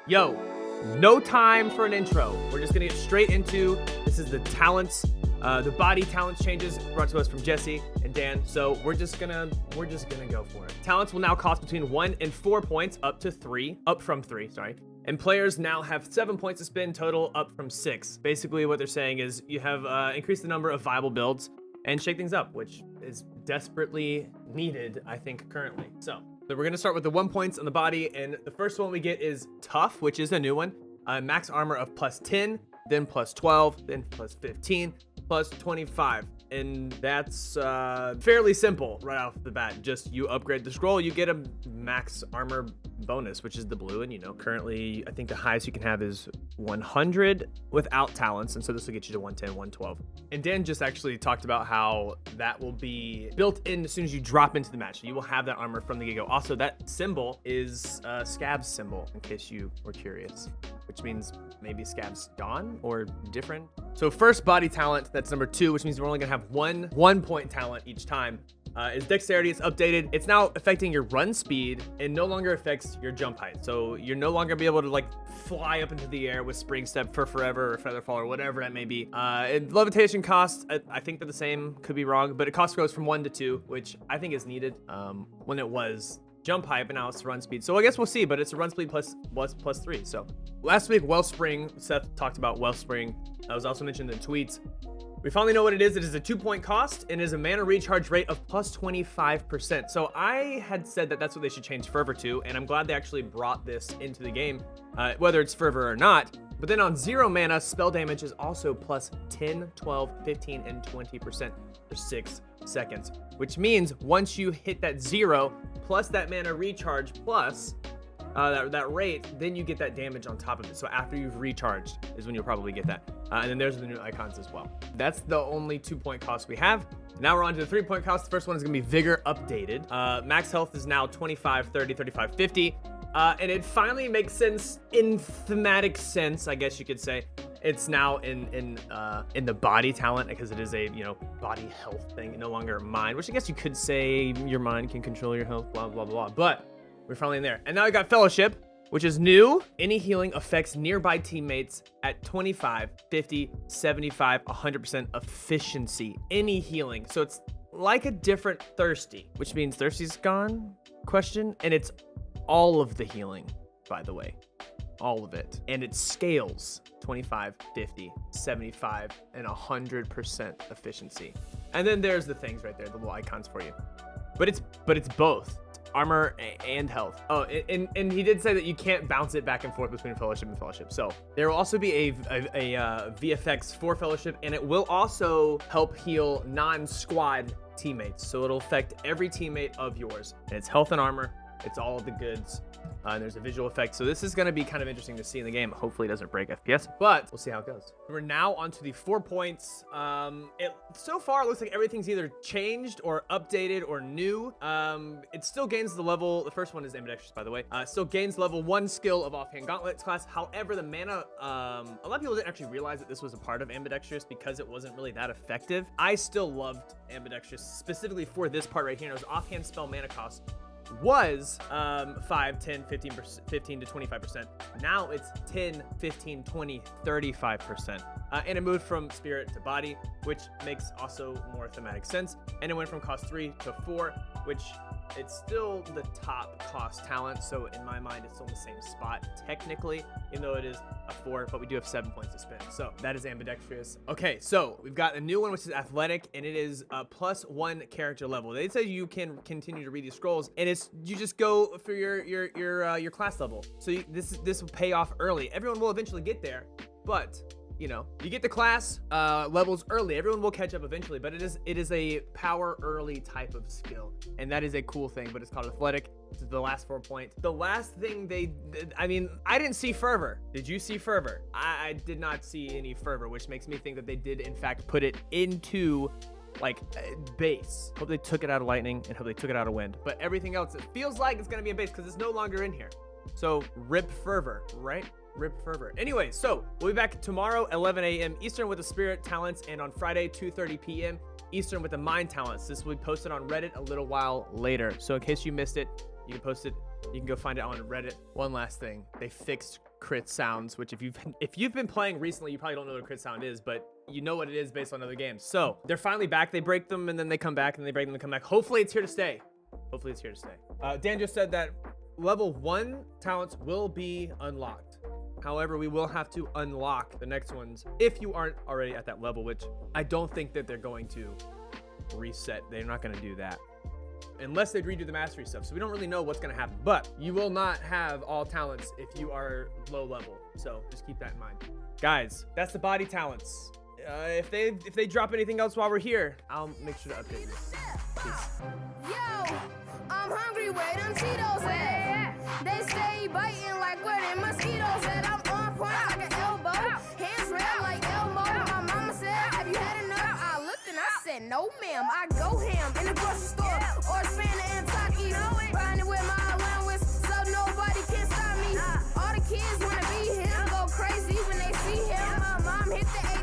Yo, no time for an intro. We're just gonna get straight into, this is the talents, the body talents changes brought to us from Jesse and Dan. So we're just gonna go for it. Talents will now cost between 1 and 4 points, up from 3, sorry. And players now have 7 points to spend total, up from 6. Basically what they're saying is you have increased the number of viable builds and shake things up, which is desperately needed, I think, currently. So we're gonna start with the 1 points on the body, and the first one we get is Tough, which is a new one. Max armor of plus 10, then plus 12, then plus 15, plus 25. And that's fairly simple right off the bat. Just you upgrade the scroll, you get a max armor bonus, which is the blue. And currently I think the highest you can have is 100 without talents. And so this will get you to 110, 112. And Dan just actually talked about how that will be built in as soon as you drop into the match. So you will have that armor from the get-go. Also, that symbol is Scab's symbol, in case you were curious, which means maybe Scab's gone or different. So first body talent, that's number 2, which means we're only gonna have one point talent each time. Is dexterity. It's updated. It's now affecting your run speed and no longer affects your jump height. So you're no longer be able to like fly up into the air with spring step for forever or feather fall or whatever that may be. And levitation costs, I think they're the same, could be wrong, but it cost goes from 1 to 2, which I think is needed when it was jump height, but now it's run speed. So I guess we'll see, but it's a run speed plus 3. So last week, Wellspring, Seth talked about Wellspring. That was also mentioned in the tweets. We finally know what it is. It is a 2-point cost and is a mana recharge rate of plus 25%. So I had said that that's what they should change Fervor to, and I'm glad they actually brought this into the game, whether it's Fervor or not. But then on 0 mana, spell damage is also plus 10, 12, 15, and 20% for 6 seconds, which means once you hit that 0 plus that mana recharge plus that rate, then you get that damage on top of it. So after you've recharged is when you'll probably get that. And then there's the new icons as well. That's the only 2-point cost we have. Now we're on to the 3-point cost. The first one is gonna be Vigor updated. Max health is now 25, 30, 35, 50. And it finally makes sense in thematic sense, I guess you could say. It's now in the body talent because it is a body health thing, no longer mind, which I guess you could say your mind can control your health, blah blah blah. But we're finally in there. And now we got Fellowship, which is new. Any healing affects nearby teammates at 25, 50, 75, 100% efficiency. Any healing. So it's like a different Thirsty, which means Thirsty's gone, and it's all of the healing, by the way. All of it. And it scales 25, 50, 75, and 100% efficiency. And then there's the things right there, the little icons for you. But it's both armor and health. Oh, and he did say that you can't bounce it back and forth between Fellowship and Fellowship. So there will also be a VFX for Fellowship, and it will also help heal non-squad teammates. So it'll affect every teammate of yours. And it's health and armor. It's all of the goods. And there's a visual effect. So this is going to be kind of interesting to see in the game. Hopefully it doesn't break FPS, but we'll see how it goes. We're now onto the 4 points. So far, it looks like everything's either changed or updated or new. It still gains the level. The first one is ambidextrous, by the way. It still gains level 1 skill of offhand gauntlets class. However, the mana, a lot of people didn't actually realize that this was a part of ambidextrous because it wasn't really that effective. I still loved ambidextrous specifically for this part right here. And it was offhand spell mana cost was 5, 10, 15 to 25%. Now it's 10, 15, 20, 35%. And it moved from spirit to body, which makes also more thematic sense. And it went from cost 3 to 4, which it's still the top cost talent. So in my mind, it's still in the same spot technically, even though it is a 4, but we do have 7 points to spend. So that is ambidextrous. Okay, so we've got a new one, which is athletic, and it is a +1 character level. They say you can continue to read these scrolls, and you just go for your class level. So this will pay off early. Everyone will eventually get there, but you get the class levels early. Everyone will catch up eventually, but it is a power early type of skill, and that is a cool thing. But it's called athletic. It's the last 4 points. The last thing I didn't see fervor. Did you see fervor? I did not see any fervor, which makes me think that they did in fact put it into like base. Hope they took it out of lightning and hope they took it out of wind. But everything else, it feels like it's gonna be a base because it's no longer in here. So rip fervor, right? Rip fervor. Anyway, so we'll be back tomorrow 11 a.m. Eastern with the spirit talents, and on Friday 2:30 p.m. Eastern with the mind talents. This will be posted on Reddit a little while later. So in case you missed it, you can post it. You can go find it on Reddit. One last thing, they fixed crit sounds, which if you've been playing recently, you probably don't know what a crit sound is, but you know what it is based on other games. So they're finally back. They break them and then they come back and they break them and come back. Hopefully it's here to stay. Hopefully it's here to stay. Dan just said that level 1 talents will be unlocked. However, we will have to unlock the next ones if you aren't already at that level, which I don't think that they're going to reset. They're not going to do that unless they redo the mastery stuff. So we don't really know what's going to happen, but you will not have all talents if you are low level. So just keep that in mind. Guys, that's the body talents. If they drop anything else while we're here, I'll make sure to update you. Peace. Yo, I'm hungry, where them Cheetos at? They stay biting like where them mosquitoes